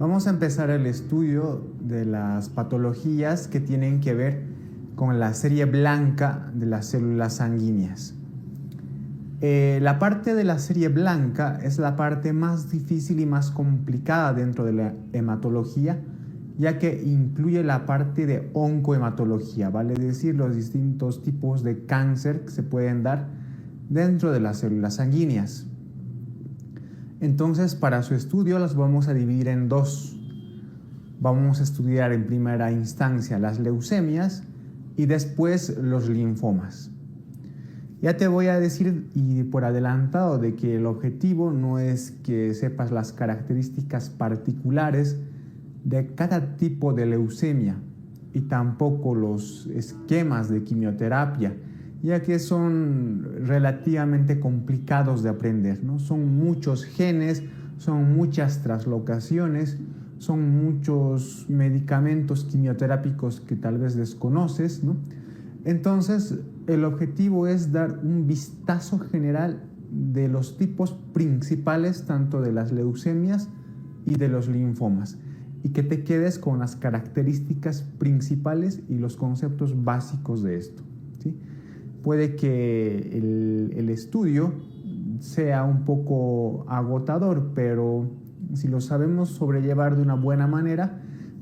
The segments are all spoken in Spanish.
Vamos a empezar el estudio de las patologías que tienen que ver con la serie blanca de las células sanguíneas. La parte de la serie blanca es la parte más difícil y más complicada dentro de la hematología, ya que incluye la parte de oncohematología, vale decir, los distintos tipos de cáncer que se pueden dar dentro de las células sanguíneas. Entonces, para su estudio las vamos a dividir en dos. Vamos a estudiar en primera instancia las leucemias y después los linfomas. Ya te voy a decir y por adelantado de que el objetivo no es que sepas las características particulares de cada tipo de leucemia y tampoco los esquemas de quimioterapia, ya que son relativamente complicados de aprender, ¿no? Son muchos genes, son muchas traslocaciones, son muchos medicamentos quimioterápicos que tal vez desconoces, ¿no? Entonces, el objetivo es dar un vistazo general de los tipos principales tanto de las leucemias y de los linfomas y que te quedes con las características principales y los conceptos básicos de esto, ¿sí? Puede que el estudio sea un poco agotador, pero si lo sabemos sobrellevar de una buena manera,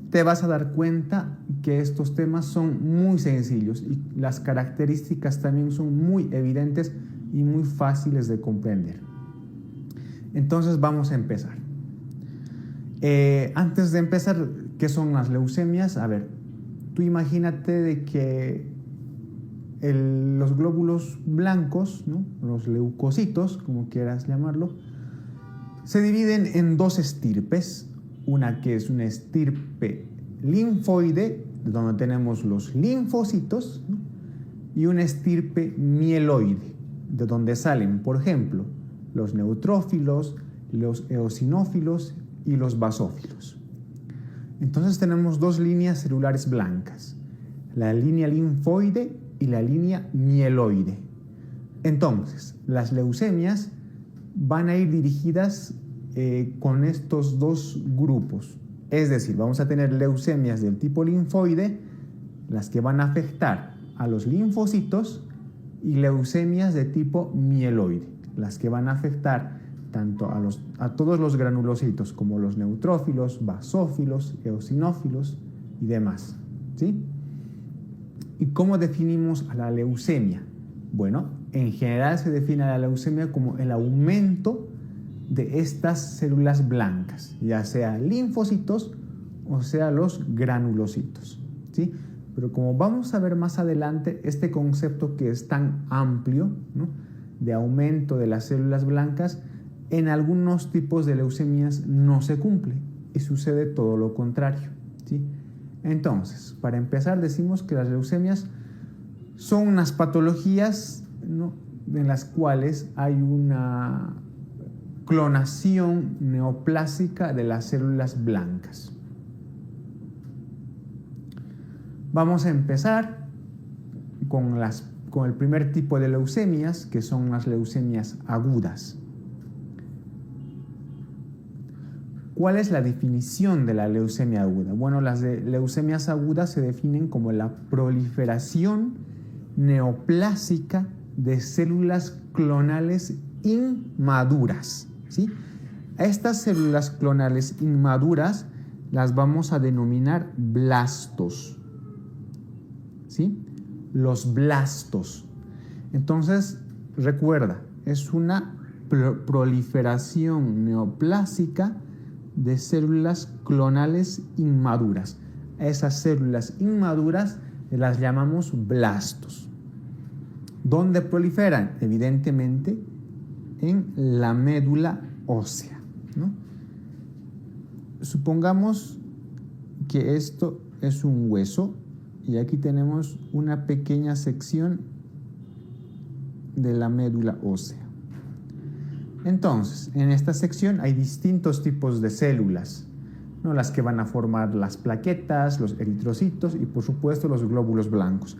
te vas a dar cuenta que estos temas son muy sencillos y las características también son muy evidentes y muy fáciles de comprender. Entonces vamos a empezar. Antes de empezar, ¿qué son las leucemias? A ver, tú imagínate de que los glóbulos blancos, ¿no? Los leucocitos, como quieras llamarlo, se dividen en dos estirpes. Una que es una estirpe linfoide, donde tenemos los linfocitos, ¿no? Y una estirpe mieloide, de donde salen, por ejemplo, los neutrófilos, los eosinófilos y los basófilos. Entonces tenemos dos líneas celulares blancas, la línea linfoide y la línea mieloide. Entonces, las leucemias van a ir dirigidas con estos dos grupos. Es decir, vamos a tener leucemias del tipo linfoide, las que van a afectar a los linfocitos, y leucemias de tipo mieloide, las que van a afectar tanto a todos los granulocitos como los neutrófilos, basófilos, eosinófilos y demás, ¿sí? ¿Y cómo definimos a la leucemia? Bueno, en general se define a la leucemia como el aumento de estas células blancas, ya sea linfocitos o sea los granulocitos, ¿sí? Pero como vamos a ver más adelante, este concepto que es tan amplio, ¿no?, de aumento de las células blancas, en algunos tipos de leucemias no se cumple y sucede todo lo contrario, ¿sí? Entonces, para empezar, decimos que las leucemias son unas patologías, ¿no?, en las cuales hay una clonación neoplásica de las células blancas. Vamos a empezar con el primer tipo de leucemias, que son las leucemias agudas. ¿Cuál es la definición de la leucemia aguda? Bueno, las leucemias agudas se definen como la proliferación neoplásica de células clonales inmaduras, ¿sí? A estas células clonales inmaduras las vamos a denominar blastos, ¿sí? Los blastos. Entonces, recuerda, es una proliferación neoplásica de células clonales inmaduras. A esas células inmaduras las llamamos blastos. ¿Dónde proliferan? Evidentemente en la médula ósea, ¿no? Supongamos que esto es un hueso y aquí tenemos una pequeña sección de la médula ósea. Entonces, en esta sección hay distintos tipos de células, ¿no? Las que van a formar las plaquetas, los eritrocitos y por supuesto los glóbulos blancos.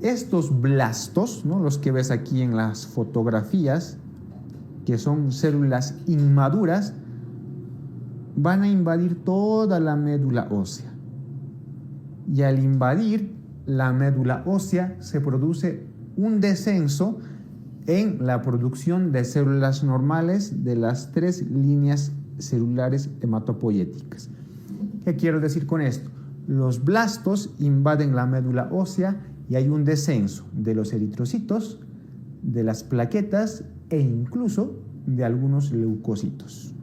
Estos blastos, ¿no?, los que ves aquí en las fotografías, que son células inmaduras, van a invadir toda la médula ósea. Y al invadir la médula ósea se produce un descenso en la producción de células normales de las 3 líneas celulares hematopoyéticas. ¿Qué quiero decir con esto? Los blastos invaden la médula ósea y hay un descenso de los eritrocitos, de las plaquetas e incluso de algunos leucocitos.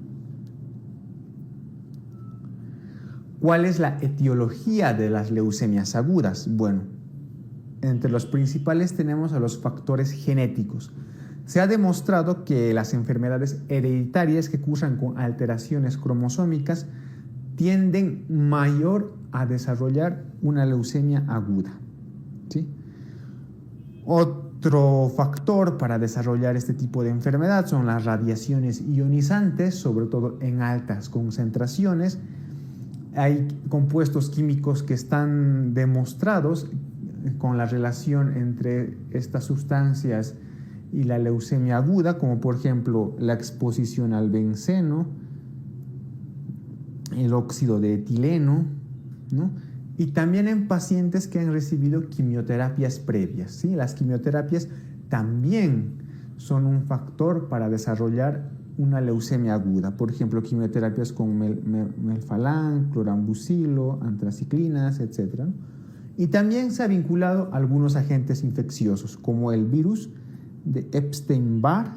¿Cuál es la etiología de las leucemias agudas? Bueno, entre los principales tenemos a los factores genéticos. Se ha demostrado que las enfermedades hereditarias que cursan con alteraciones cromosómicas tienden mayor a desarrollar una leucemia aguda, ¿sí? Otro factor para desarrollar este tipo de enfermedad son las radiaciones ionizantes, sobre todo en altas concentraciones. Hay compuestos químicos que están demostrados con la relación entre estas sustancias y la leucemia aguda, como por ejemplo la exposición al benceno, el óxido de etileno, ¿no? Y también en pacientes que han recibido quimioterapias previas, ¿sí? Las quimioterapias también son un factor para desarrollar una leucemia aguda. Por ejemplo, quimioterapias con melfalán, clorambucilo, antraciclinas, etc. Y también se ha vinculado a algunos agentes infecciosos, como el virus de Epstein-Barr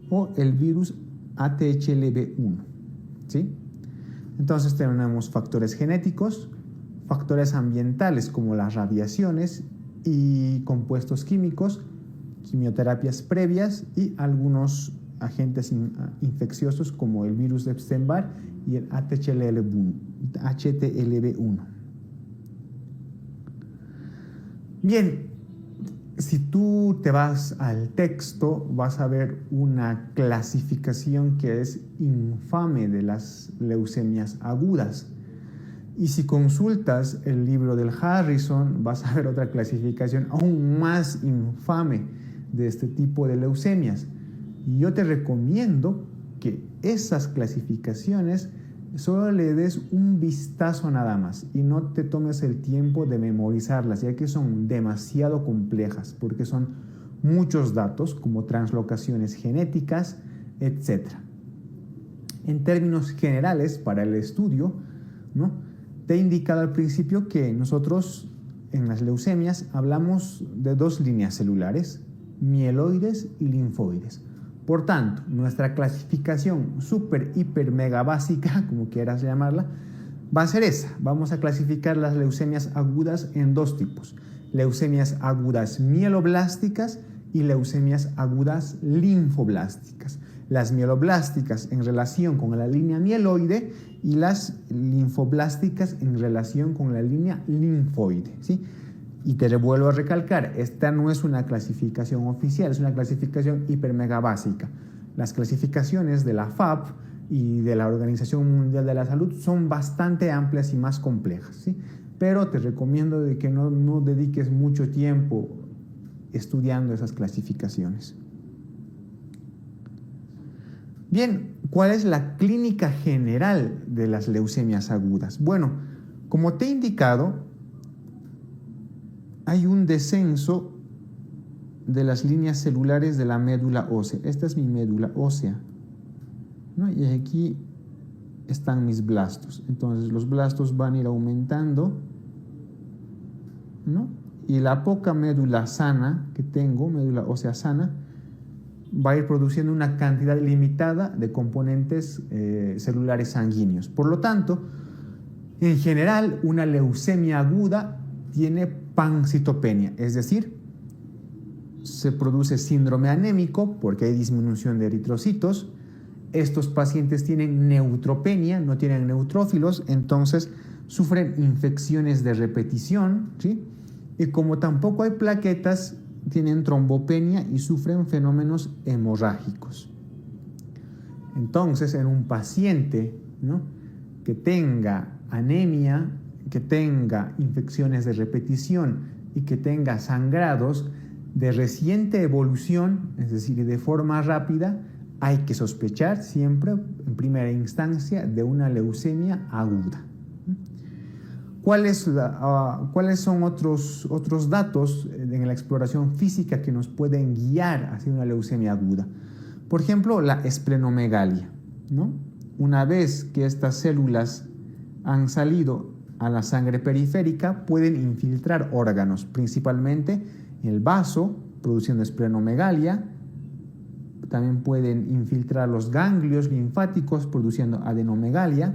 o el virus ATHLB1, ¿sí? Entonces tenemos factores genéticos, factores ambientales como las radiaciones y compuestos químicos, quimioterapias previas y algunos agentes infecciosos como el virus de Epstein-Barr y el HTLV1. Bien, si tú te vas al texto, vas a ver una clasificación que es infame de las leucemias agudas. Y si consultas el libro del Harrison, vas a ver otra clasificación aún más infame de este tipo de leucemias. Y yo te recomiendo que esas clasificaciones solo le des un vistazo nada más y no te tomes el tiempo de memorizarlas, ya que son demasiado complejas, porque son muchos datos como translocaciones genéticas, etc. En términos generales, para el estudio, ¿no? Te he indicado al principio que nosotros en las leucemias hablamos de 2 líneas celulares, mieloides y linfoides. Por tanto, nuestra clasificación super, hiper, mega básica, como quieras llamarla, va a ser esa. Vamos a clasificar las leucemias agudas en 2 tipos: leucemias agudas mieloblásticas y leucemias agudas linfoblásticas. Las mieloblásticas en relación con la línea mieloide y las linfoblásticas en relación con la línea linfoide, ¿sí? Y te vuelvo a recalcar, esta no es una clasificación oficial, es una clasificación hiper mega básica. Las clasificaciones de la FAB y de la Organización Mundial de la Salud son bastante amplias y más complejas, ¿sí? Pero te recomiendo de que no dediques mucho tiempo estudiando esas clasificaciones. Bien, ¿cuál es la clínica general de las leucemias agudas? Bueno, como te he indicado, hay un descenso de las líneas celulares de la médula ósea. Esta es mi médula ósea, ¿no? Y aquí están mis blastos. Entonces los blastos van a ir aumentando, ¿no? Y la poca médula sana que tengo, médula ósea sana, va a ir produciendo una cantidad limitada de componentes celulares sanguíneos. Por lo tanto, en general, una leucemia aguda tiene pancitopenia, es decir, se produce síndrome anémico porque hay disminución de eritrocitos. Estos pacientes tienen neutropenia, no tienen neutrófilos, entonces sufren infecciones de repetición, ¿sí? Y como tampoco hay plaquetas, tienen trombopenia y sufren fenómenos hemorrágicos. Entonces, en un paciente, ¿no?, que tenga anemia, que tenga infecciones de repetición y que tenga sangrados de reciente evolución, es decir, de forma rápida, hay que sospechar siempre, en primera instancia, de una leucemia aguda. ¿Cuáles son otros datos en la exploración física que nos pueden guiar hacia una leucemia aguda? Por ejemplo, la esplenomegalia, ¿no? Una vez que estas células han salido a la sangre periférica, pueden infiltrar órganos, principalmente el vaso, produciendo esplenomegalia. También pueden infiltrar los ganglios linfáticos, produciendo adenomegalia,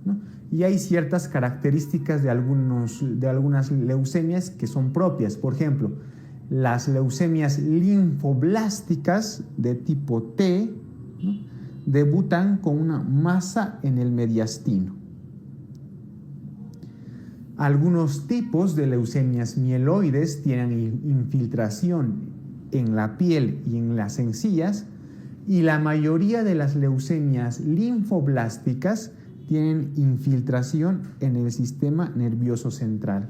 ¿no? Y hay ciertas características de algunas leucemias que son propias. Por ejemplo, las leucemias linfoblásticas de tipo T, ¿no?, debutan con una masa en el mediastino. Algunos tipos de leucemias mieloides tienen infiltración en la piel y en las encías, y la mayoría de las leucemias linfoblásticas tienen infiltración en el sistema nervioso central.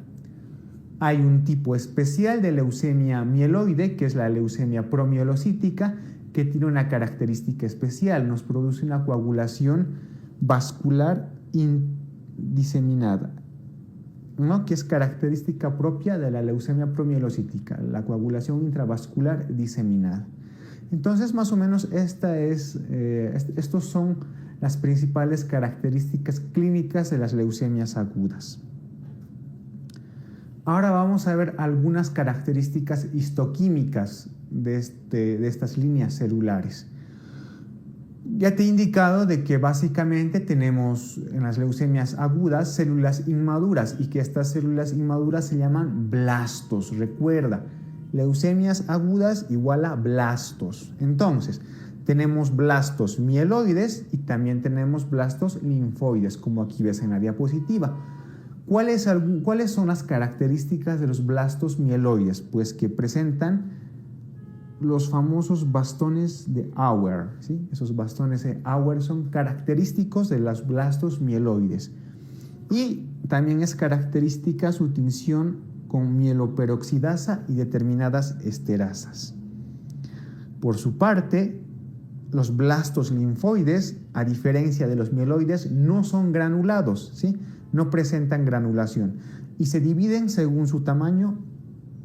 Hay un tipo especial de leucemia mieloide, que es la leucemia promielocítica, que tiene una característica especial, nos produce una coagulación vascular diseminada, ¿no?, que es característica propia de la leucemia promielocítica, la coagulación intravascular diseminada. Entonces, más o menos, estos son las principales características clínicas de las leucemias agudas. Ahora vamos a ver algunas características histoquímicas de estas líneas celulares. Ya te he indicado de que básicamente tenemos en las leucemias agudas células inmaduras, y que estas células inmaduras se llaman blastos. Recuerda, leucemias agudas igual a blastos. Entonces, tenemos blastos mieloides y también tenemos blastos linfoides, como aquí ves en la diapositiva. ¿Cuáles son las características de los blastos mieloides? Pues que presentan los famosos bastones de Auer, ¿sí? Esos bastones de Auer son característicos de los blastos mieloides. Y también es característica su tinción con mieloperoxidasa y determinadas esterasas. Por su parte, los blastos linfoides, a diferencia de los mieloides, no son granulados, ¿sí? No presentan granulación y se dividen según su tamaño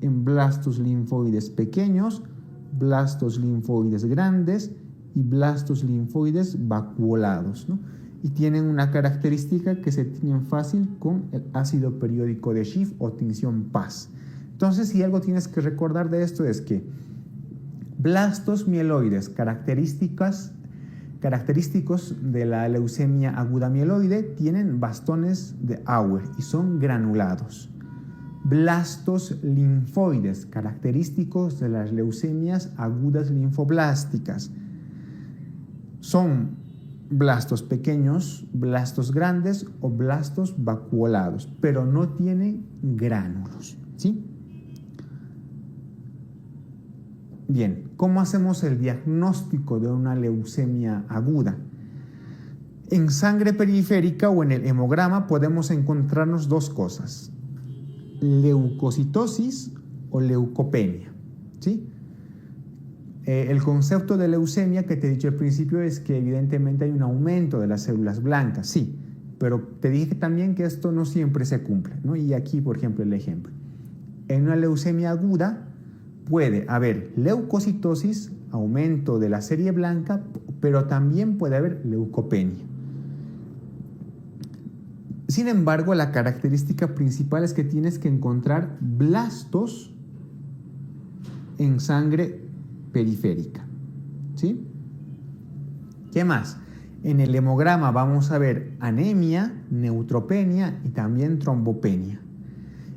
en blastos linfoides pequeños, blastos linfoides grandes y blastos linfoides vacuolados, ¿no? Y tienen una característica que se tiñen fácil con el ácido periódico de Schiff o tinción PAS. Entonces, si algo tienes que recordar de esto es que blastos mieloides característicos de la leucemia aguda mieloide tienen bastones de Auer y son granulados. Blastos linfoides característicos de las leucemias agudas linfoblásticas son blastos pequeños, blastos grandes o blastos vacuolados, pero no tienen gránulos, ¿sí? Bien, ¿cómo hacemos el diagnóstico de una leucemia aguda? En sangre periférica o en el hemograma podemos encontrarnos dos cosas: leucocitosis o leucopenia, ¿sí? El concepto de leucemia que te he dicho al principio es que evidentemente hay un aumento de las células blancas, sí, pero te dije también que esto no siempre se cumple, ¿no? Y aquí, por ejemplo, el ejemplo. En una leucemia aguda puede haber leucocitosis, aumento de la serie blanca, pero también puede haber leucopenia. Sin embargo, la característica principal es que tienes que encontrar blastos en sangre periférica, ¿sí? ¿Qué más? En el hemograma vamos a ver anemia, neutropenia y también trombopenia.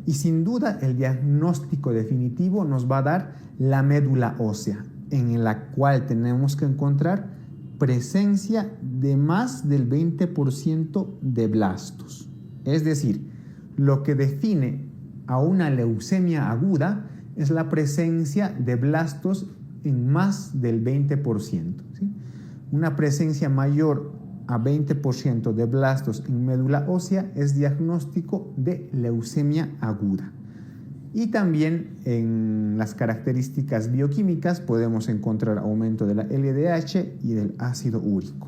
Y sin duda el diagnóstico definitivo nos va a dar la médula ósea, en la cual tenemos que encontrar presencia de más del 20% de blastos. Es decir, lo que define a una leucemia aguda es la presencia de blastos en más del 20%, ¿sí? Una presencia mayor a 20% de blastos en médula ósea es diagnóstico de leucemia aguda. Y también en las características bioquímicas podemos encontrar aumento de la LDH y del ácido úrico.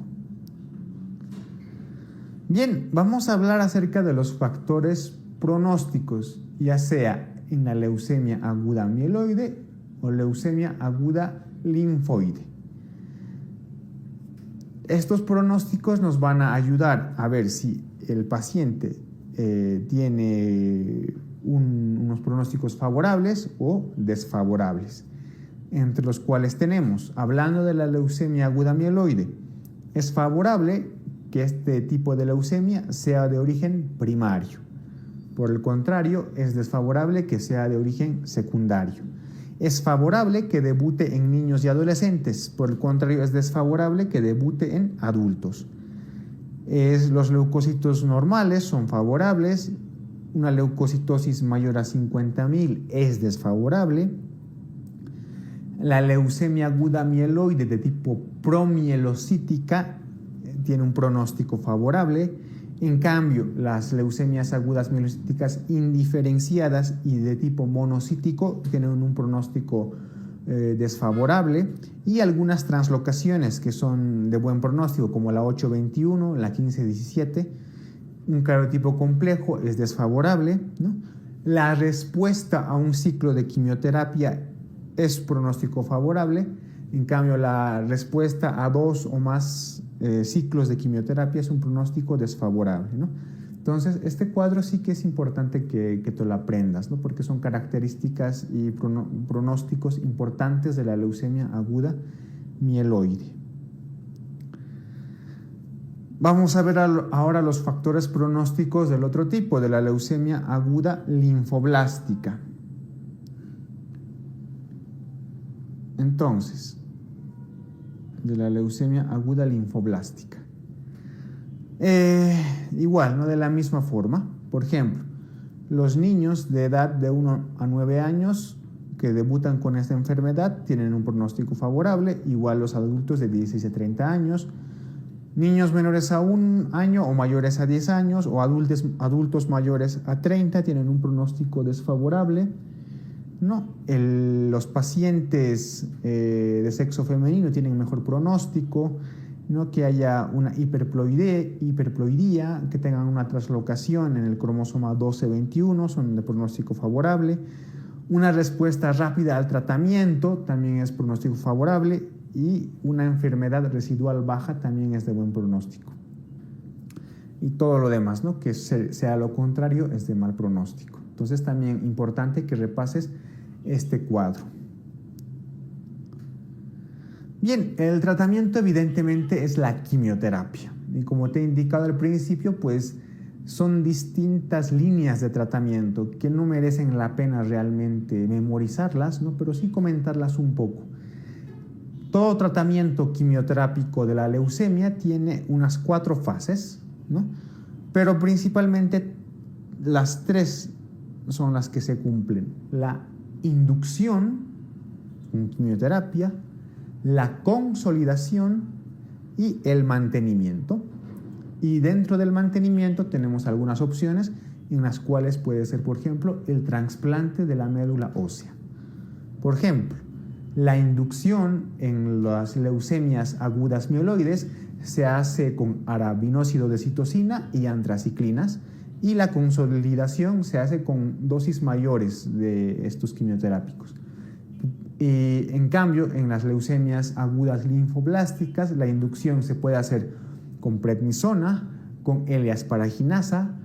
Bien, vamos a hablar acerca de los factores pronósticos, ya sea en la leucemia aguda mieloide o leucemia aguda linfoide. Estos pronósticos nos van a ayudar a ver si el paciente tiene unos pronósticos favorables o desfavorables, entre los cuales tenemos, hablando de la leucemia aguda mieloide, es favorable que este tipo de leucemia sea de origen primario. Por el contrario, es desfavorable que sea de origen secundario. Es favorable que debute en niños y adolescentes, por el contrario, es desfavorable que debute en adultos. Los leucocitos normales son favorables, una leucocitosis mayor a 50.000 es desfavorable. La leucemia aguda mieloide de tipo promielocítica tiene un pronóstico favorable. En cambio, las leucemias agudas mielocíticas indiferenciadas y de tipo monocítico tienen un pronóstico desfavorable, y algunas translocaciones que son de buen pronóstico, como la 821, la 1517, un cariotipo complejo es desfavorable, ¿no? La respuesta a un ciclo de quimioterapia es pronóstico favorable. En cambio, la respuesta a 2 o más ciclos de quimioterapia es un pronóstico desfavorable, ¿no? Entonces, este cuadro sí que es importante que te lo aprendas, ¿no? Porque son características y pronósticos importantes de la leucemia aguda mieloide. Vamos a ver ahora los factores pronósticos del otro tipo, de la leucemia aguda linfoblástica. Entonces, de la leucemia aguda linfoblástica. Igual, ¿no? De la misma forma. Por ejemplo, los niños de edad de 1 a 9 años que debutan con esta enfermedad tienen un pronóstico favorable, igual los adultos de 16 a 30 años. Niños menores a 1 año o mayores a 10 años o adultos mayores a 30 tienen un pronóstico desfavorable. No, los pacientes de sexo femenino tienen mejor pronóstico, no que haya una hiperploidía, que tengan una traslocación en el cromosoma 12-21, son de pronóstico favorable. Una respuesta rápida al tratamiento también es pronóstico favorable, y una enfermedad residual baja también es de buen pronóstico. Y todo lo demás, ¿no? Que sea lo contrario, es de mal pronóstico. Entonces, también importante que repases este cuadro. Bien, el tratamiento evidentemente es la quimioterapia. Y como te he indicado al principio, pues son distintas líneas de tratamiento que no merecen la pena realmente memorizarlas, ¿no? Pero sí comentarlas un poco. Todo tratamiento quimioterápico de la leucemia tiene unas 4 fases, ¿no? Pero principalmente las 3 son las que se cumplen: la inducción en quimioterapia, la consolidación y el mantenimiento. Y dentro del mantenimiento tenemos algunas opciones en las cuales puede ser, por ejemplo, el trasplante de la médula ósea. Por ejemplo, la inducción en las leucemias agudas mieloides se hace con arabinósido de citosina y antraciclinas, y la consolidación se hace con dosis mayores de estos quimioterápicos. Y en cambio, en las leucemias agudas linfoblásticas, la inducción se puede hacer con prednisona, con L-asparaginasa,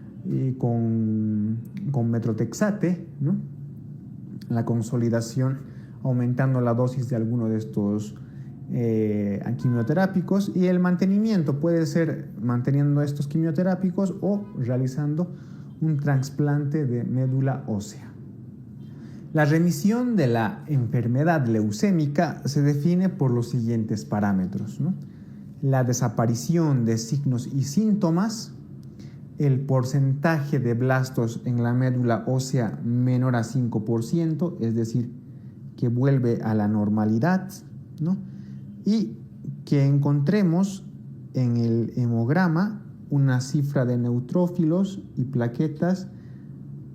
con metrotexate, ¿no? La consolidación aumentando la dosis de alguno de estos quimioterápicos, y el mantenimiento puede ser manteniendo estos quimioterápicos o realizando un trasplante de médula ósea. La remisión de la enfermedad leucémica se define por los siguientes parámetros, ¿no? La desaparición de signos y síntomas, el porcentaje de blastos en la médula ósea menor a 5%, es decir, que vuelve a la normalidad, ¿no? Y que encontremos en el hemograma una cifra de neutrófilos y plaquetas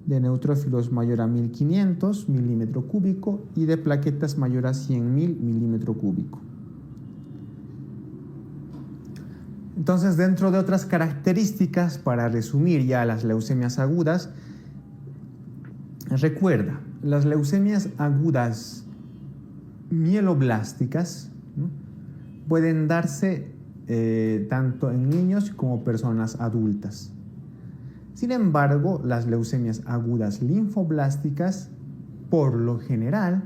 de neutrófilos mayor a 1500 milímetro cúbico y de plaquetas mayor a 100.000 milímetro cúbico. Entonces, dentro de otras características, para resumir ya las leucemias agudas, recuerda, las leucemias agudas mieloblásticas, ¿no?, pueden darse tanto en niños como personas adultas. Sin embargo, las leucemias agudas linfoblásticas, por lo general,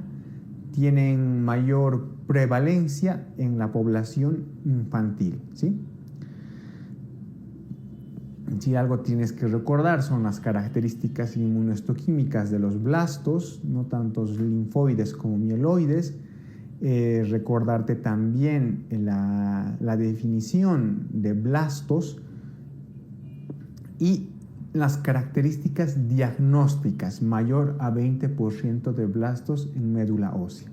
tienen mayor prevalencia en la población infantil, ¿sí? Si algo tienes que recordar son las características inmunohistoquímicas de los blastos, no tantos linfoides como mieloides. Recordarte también la definición de blastos y las características diagnósticas, mayor a 20% de blastos en médula ósea.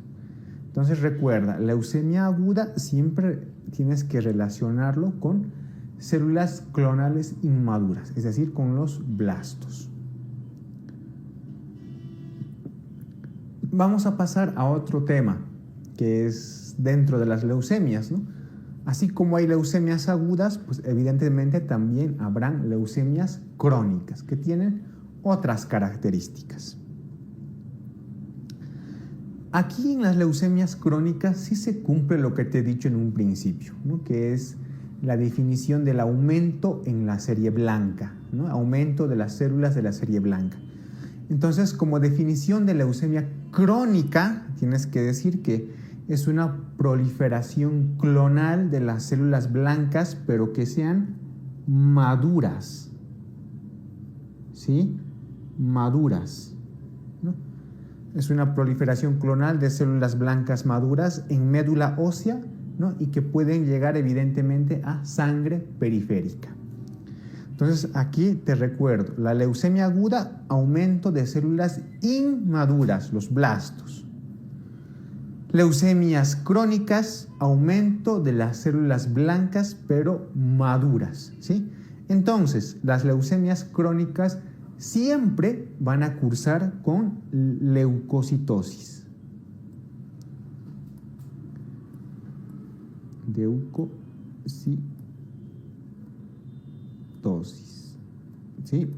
Entonces recuerda, leucemia aguda siempre tienes que relacionarlo con células clonales inmaduras, es decir, con los blastos. Vamos a pasar a otro tema que es dentro de las leucemias, ¿no? Así como hay leucemias agudas, pues evidentemente también habrán leucemias crónicas que tienen otras características. Aquí en las leucemias crónicas sí se cumple lo que te he dicho en un principio, ¿no?, que es la definición del aumento en la serie blanca, ¿no?, aumento de las células de la serie blanca. Entonces, como definición de leucemia crónica, tienes que decir que es una proliferación clonal de las células blancas, pero que sean maduras, ¿sí? Maduras, ¿no? Es una proliferación clonal de células blancas maduras en médula ósea, ¿no?, y que pueden llegar evidentemente a sangre periférica. Entonces aquí te recuerdo, la leucemia aguda, aumento de células inmaduras, los blastos. Leucemias crónicas, aumento de las células blancas pero maduras, ¿sí? Entonces, las leucemias crónicas siempre van a cursar con leucocitosis. Leucocitosis, ¿sí?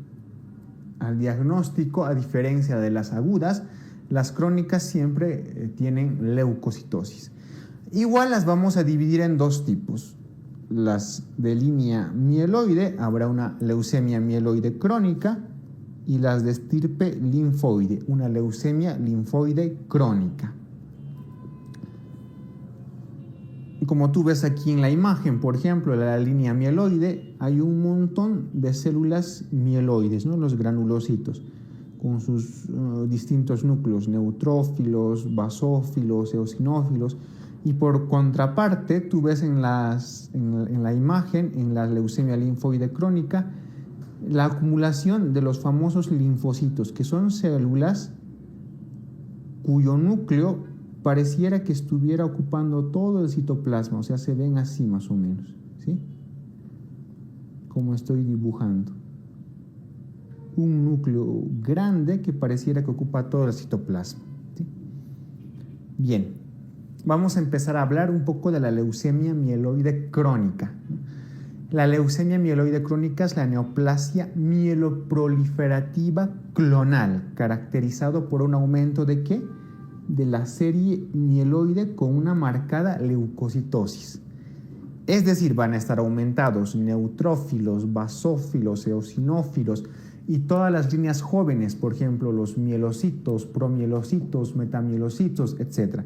Al diagnóstico, a diferencia de las agudas, las crónicas siempre tienen leucocitosis. Igual las vamos a dividir en dos tipos. Las de línea mieloide, habrá una leucemia mieloide crónica, y las de estirpe linfoide, una leucemia linfoide crónica. Como tú ves aquí en la imagen, por ejemplo, la línea mieloide, hay un montón de células mieloides, ¿no?, los granulocitos, con sus distintos núcleos, neutrófilos, basófilos, eosinófilos. Y por contraparte, tú ves en la imagen, en la leucemia linfoide crónica, la acumulación de los famosos linfocitos, que son células cuyo núcleo pareciera que estuviera ocupando todo el citoplasma, o sea, se ven así más o menos, ¿sí? Como estoy dibujando. Un núcleo grande que pareciera que ocupa todo el citoplasma, ¿sí? Bien, vamos a empezar a hablar un poco de la leucemia mieloide crónica. La leucemia mieloide crónica es la neoplasia mieloproliferativa clonal, caracterizado por un aumento ¿de qué? De la serie mieloide con una marcada leucocitosis. Es decir, van a estar aumentados neutrófilos, basófilos, eosinófilos y todas las líneas jóvenes, por ejemplo, los mielocitos, promielocitos, metamielocitos, etc.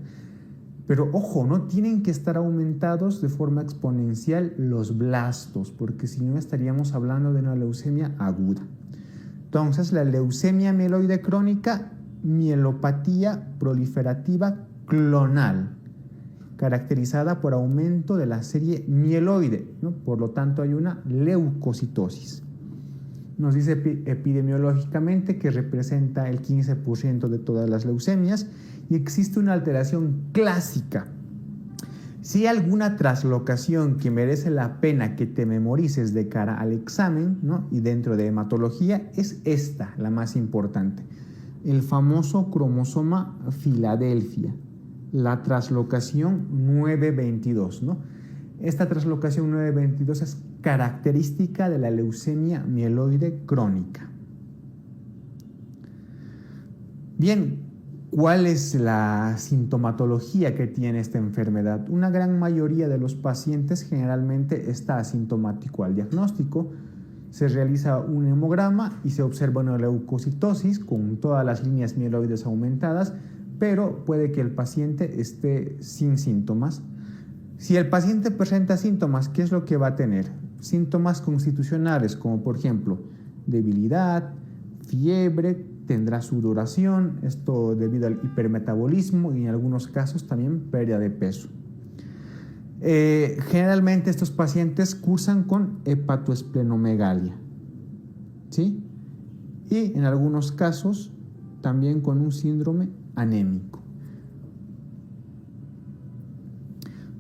Pero ojo, no tienen que estar aumentados de forma exponencial los blastos, porque si no estaríamos hablando de una leucemia aguda. Entonces, la leucemia mieloide crónica, mielopatía proliferativa clonal, caracterizada por aumento de la serie mieloide, ¿no? Por lo tanto, hay una leucocitosis. Nos dice epidemiológicamente que representa el 15% de todas las leucemias y existe una alteración clásica. Si hay alguna traslocación que merece la pena que te memorices de cara al examen, ¿no? Y dentro de hematología, es esta, la más importante. El famoso cromosoma Filadelfia, la traslocación 922, ¿no? Esta traslocación 922 es característica de la leucemia mieloide crónica. Bien, ¿cuál es la sintomatología que tiene esta enfermedad? Una gran mayoría de los pacientes generalmente está asintomático al diagnóstico. Se realiza un hemograma y se observa una leucocitosis con todas las líneas mieloides aumentadas, pero puede que el paciente esté sin síntomas. Si el paciente presenta síntomas, ¿qué es lo que va a tener? Síntomas constitucionales, como por ejemplo debilidad, fiebre, tendrá sudoración, esto debido al hipermetabolismo y en algunos casos también pérdida de peso. Generalmente estos pacientes cursan con hepatoesplenomegalia, ¿sí? Y en algunos casos también con un síndrome anémico.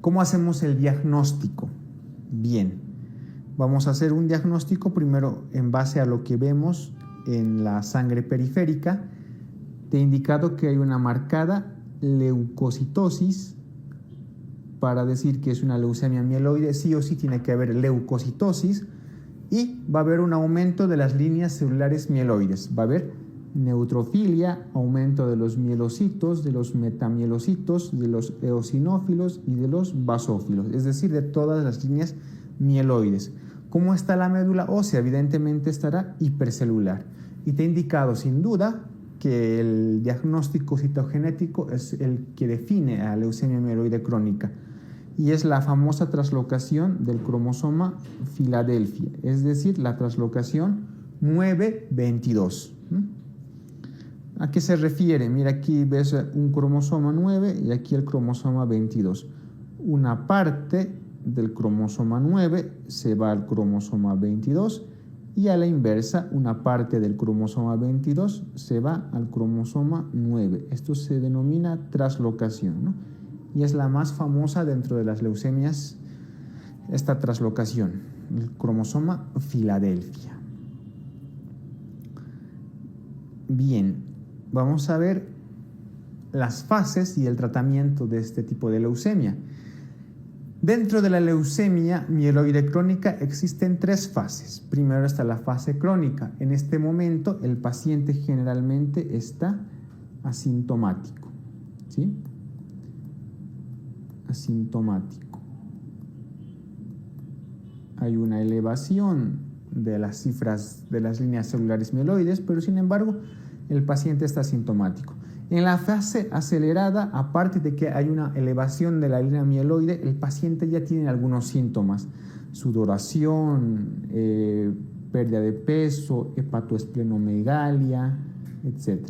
¿Cómo hacemos el diagnóstico? Bien, vamos a hacer un diagnóstico primero en base a lo que vemos en la sangre periférica. Te he indicado que hay una marcada leucocitosis. Para decir que es una leucemia mieloide, sí o sí tiene que haber leucocitosis y va a haber un aumento de las líneas celulares mieloides. Va a haber neutrofilia, aumento de los mielocitos, de los metamielocitos, de los eosinófilos y de los basófilos, es decir, de todas las líneas mieloides. ¿Cómo está la médula ósea? Evidentemente estará hipercelular. Y te he indicado sin duda que el diagnóstico citogenético es el que define a la leucemia mieloide crónica y es la famosa traslocación del cromosoma Filadelfia, es decir, la traslocación 922. ¿A qué se refiere? Mira, aquí ves un cromosoma 9 y aquí el cromosoma 22. Una parte del cromosoma 9 se va al cromosoma 22 y a la inversa, una parte del cromosoma 22 se va al cromosoma 9. Esto se denomina traslocación, ¿no? Y es la más famosa dentro de las leucemias, esta traslocación, el cromosoma Filadelfia. Bien, vamos a ver las fases y el tratamiento de este tipo de leucemia. Dentro de la leucemia mieloide crónica existen 3 fases. Primero está la fase crónica. En este momento el paciente generalmente está asintomático, ¿sí? Asintomático. Hay una elevación de las cifras de las líneas celulares mieloides, pero sin embargo el paciente está asintomático. En la fase acelerada, aparte de que hay una elevación de la línea mieloide, el paciente ya tiene algunos síntomas: sudoración, pérdida de peso, hepatoesplenomegalia, etc.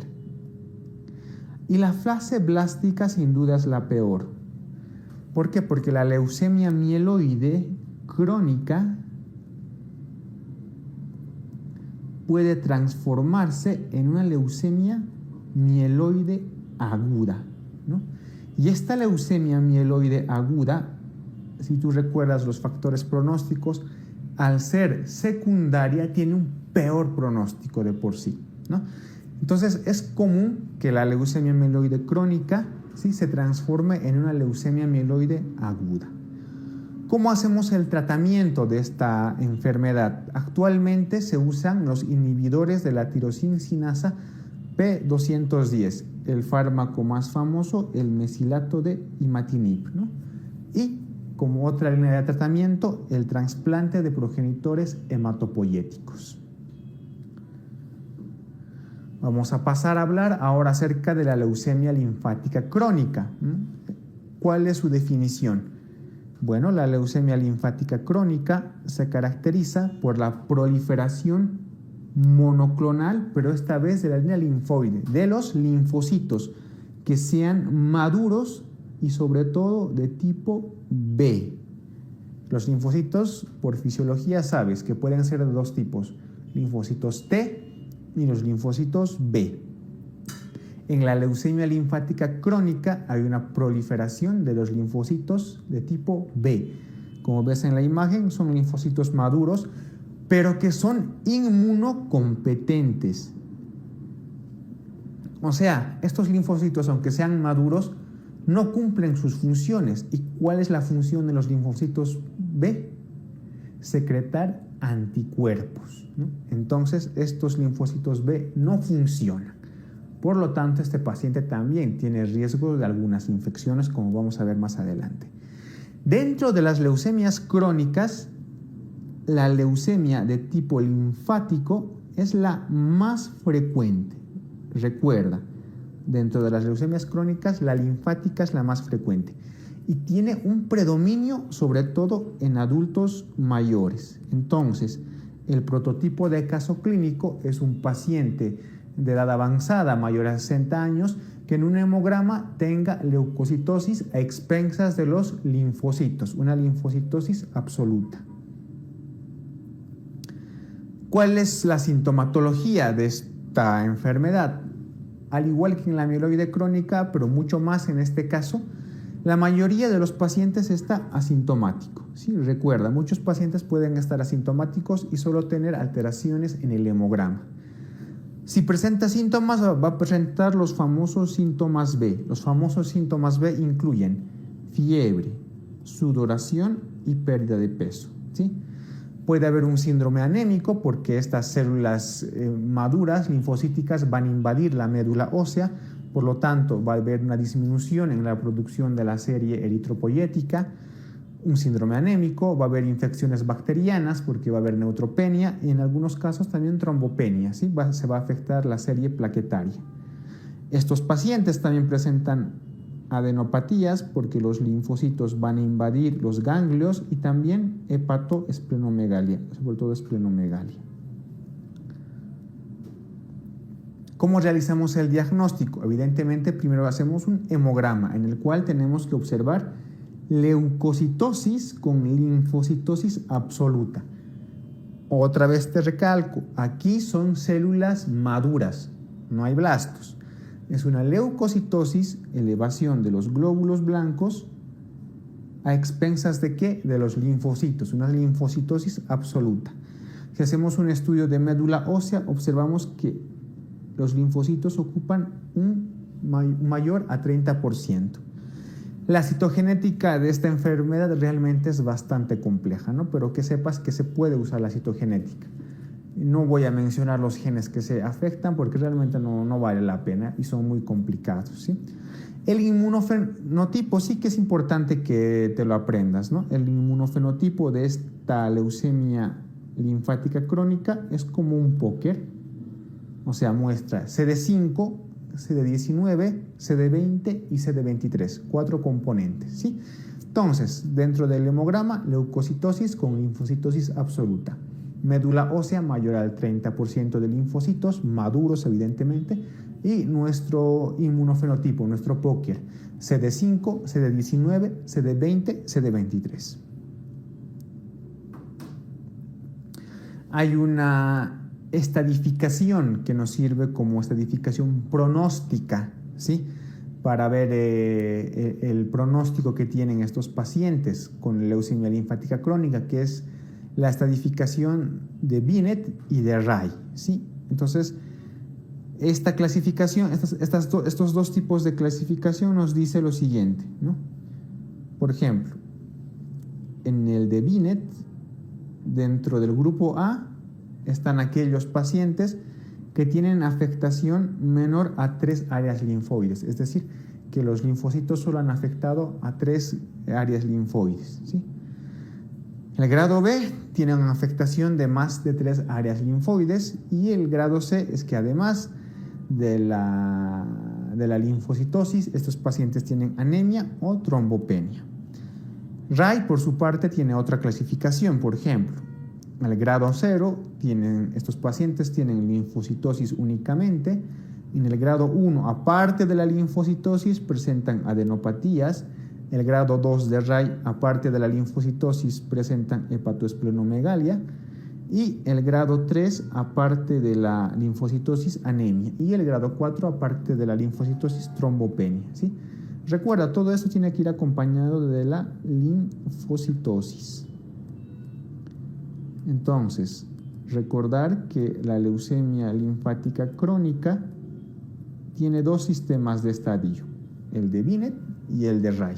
Y la fase blástica sin duda es la peor. ¿Por qué? Porque la leucemia mieloide crónica puede transformarse en una leucemia mieloide aguda, ¿no? Y esta leucemia mieloide aguda, si tú recuerdas los factores pronósticos, al ser secundaria tiene un peor pronóstico de por sí, ¿no? Entonces es común que la leucemia mieloide crónica, ¿sí?, se transforme en una leucemia mieloide aguda. ¿Cómo hacemos el tratamiento de esta enfermedad? Actualmente se usan los inhibidores de la tirosincinasa P210, el fármaco más famoso, el mesilato de imatinib, ¿no? Y como otra línea de tratamiento, el trasplante de progenitores hematopoyéticos. Vamos a pasar a hablar ahora acerca de la leucemia linfática crónica. ¿Cuál es su definición? Bueno, la leucemia linfática crónica se caracteriza por la proliferación monoclonal, pero esta vez de la línea linfoide, de los linfocitos que sean maduros y sobre todo de tipo B. Los linfocitos, por fisiología, sabes que pueden ser de 2 tipos: linfocitos T y los linfocitos B. En la leucemia linfática crónica hay una proliferación de los linfocitos de tipo B. Como ves en la imagen, son linfocitos maduros, pero que son inmunocompetentes. O sea, estos linfocitos, aunque sean maduros, no cumplen sus funciones. ¿Y cuál es la función de los linfocitos B? Secretar anticuerpos, ¿no? Entonces, estos linfocitos B no funcionan. Por lo tanto, este paciente también tiene riesgo de algunas infecciones, como vamos a ver más adelante. Dentro de las leucemias crónicas, la leucemia de tipo linfático es la más frecuente. Recuerda, dentro de las leucemias crónicas, la linfática es la más frecuente y tiene un predominio sobre todo en adultos mayores. Entonces, el prototipo de caso clínico es un paciente de edad avanzada, mayor a 60 años, que en un hemograma tenga leucocitosis a expensas de los linfocitos, una linfocitosis absoluta. ¿Cuál es la sintomatología de esta enfermedad? Al igual que en la amiloide crónica, pero mucho más en este caso, la mayoría de los pacientes está asintomático. ¿Sí? Recuerda, muchos pacientes pueden estar asintomáticos y solo tener alteraciones en el hemograma. Si presenta síntomas, va a presentar los famosos síntomas B. Los famosos síntomas B incluyen fiebre, sudoración y pérdida de peso. ¿Sí? Puede haber un síndrome anémico porque estas células maduras linfocíticas van a invadir la médula ósea, por lo tanto va a haber una disminución en la producción de la serie eritropoyética, un síndrome anémico, va a haber infecciones bacterianas porque va a haber neutropenia y en algunos casos también trombopenia, ¿sí? Se va a afectar la serie plaquetaria. Estos pacientes también presentan adenopatías porque los linfocitos van a invadir los ganglios y también hepatoesplenomegalia, sobre todo esplenomegalia. ¿Cómo realizamos el diagnóstico? Evidentemente, primero hacemos un hemograma en el cual tenemos que observar leucocitosis con linfocitosis absoluta. Otra vez te recalco, aquí son células maduras, no hay blastos. Es una leucocitosis, elevación de los glóbulos blancos, a expensas ¿de qué? De los linfocitos, una linfocitosis absoluta. Si hacemos un estudio de médula ósea, observamos que los linfocitos ocupan un mayor a 30%. La citogenética de esta enfermedad realmente es bastante compleja, ¿no? Pero que sepas que se puede usar la citogenética. No voy a mencionar los genes que se afectan porque realmente no vale la pena y son muy complicados, ¿sí? El inmunofenotipo sí que es importante que te lo aprendas, ¿no? El inmunofenotipo de esta leucemia linfática crónica es como un póker, o sea, muestra CD5, CD19, CD20 y CD23, 4 componentes, ¿sí? Entonces, dentro del hemograma, leucocitosis con linfocitosis absoluta. Médula ósea mayor al 30% de linfocitos, maduros evidentemente, y nuestro inmunofenotipo, nuestro póker, CD5, CD19, CD20, CD23. Hay una estadificación que nos sirve como estadificación pronóstica, ¿sí? Para ver el pronóstico que tienen estos pacientes con leucemia linfática crónica, que es la estadificación de Binet y de Ray, ¿sí? Entonces, esta clasificación, estos dos tipos de clasificación nos dice lo siguiente, ¿no? Por ejemplo, en el de Binet, dentro del grupo A, están aquellos pacientes que tienen afectación menor a 3 áreas linfoides, es decir, que los linfocitos solo han afectado a 3 áreas linfoides, ¿sí? El grado B tiene una afectación de más de 3 áreas linfoides y el grado C es que además de la linfocitosis, estos pacientes tienen anemia o trombopenia. Ray, por su parte, tiene otra clasificación, por ejemplo. En el grado 0, estos pacientes tienen linfocitosis únicamente. En el grado 1, aparte de la linfocitosis, presentan adenopatías. El grado 2 de Ray, aparte de la linfocitosis, presentan hepatoesplenomegalia. Y el grado 3, aparte de la linfocitosis, anemia. Y el grado 4, aparte de la linfocitosis, trombopenia, ¿sí? Recuerda, todo esto tiene que ir acompañado de la linfocitosis. Entonces, recordar que la leucemia linfática crónica tiene dos sistemas de estadio, el de Binet y el de Ray.